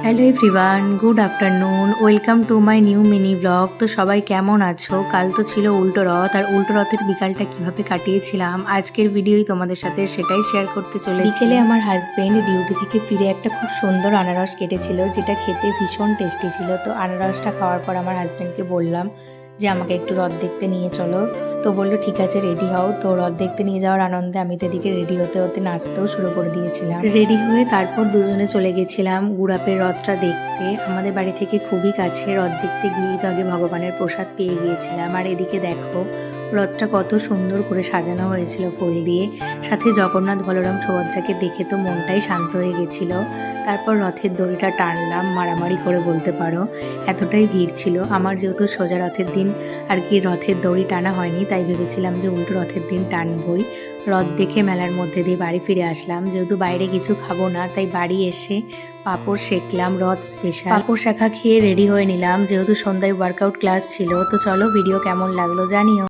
Hello everyone, good afternoon. Welcome to my new mini blog. তো সবাই কেমন আছো? কাল তো ছিল উল্টো রথ, আর উল্টো রথের বিকালটা কিভাবে কাটিয়েছিলাম আজকের ভিডিওই তোমাদের সাথে সেটাই শেয়ার করতে চলেছি। বিকেলে আমার হাজবেন্ড ডিউটি থেকে ফিরে একটা খুব সুন্দর আনারস কেটেছিল, যেটা খেতে ভীষণ টেস্টি ছিল। তো আনারসটা খাওয়ার পর আমার হাজবেন্ডকে বললাম যে আমাকে একটু রথ দেখতে নিয়ে চলো। তো বললো ঠিক আছে, রেডি হও। তো রথ দেখতে নিয়ে যাওয়ার আনন্দে আমি তো এদিকে রেডি হতে হতে নাচতেও শুরু করে দিয়েছিলাম। রেডি হয়ে তারপর দুজনে চলে গেছিলাম গুড়াপের রথটা দেখতে। আমাদের বাড়ি থেকে খুবই কাছে। রথ দেখতে গিয়েই তো আগে ভগবানের প্রসাদ পেয়ে গিয়েছিলাম। আর এদিকে দেখো রথটা কত সুন্দর করে সাজানো হয়েছিল ফুল দিয়ে। সাথে জগন্নাথ বলরাম সুভদ্রাকে দেখে তো মনটাই শান্ত হয়ে গেছিল। তারপর রথের দড়িটা টানলাম মারামারি করে বলতে পারো, এতটাই ভিড় ছিল। আমার যেহেতু সোজা রথের দিন আর কি রথের দড়ি টানা হয়নি, তাই ভেবেছিলাম যে উল্টো রথের দিন টানবই। রথ দেখে মেলার মধ্যে দিয়ে বাড়ি ফিরে আসলাম। যেহেতু বাইরে কিছু খাবো না, তাই বাড়ি এসে পাঁপড় সেঁকলাম রথ স্পেশাল। পাঁপড় শাখা খেয়ে রেডি হয়ে নিলাম, যেহেতু সন্ধ্যায় ওয়ার্কআউট ক্লাস ছিল। তো চলো ভিডিও কেমন লাগলো জানিও।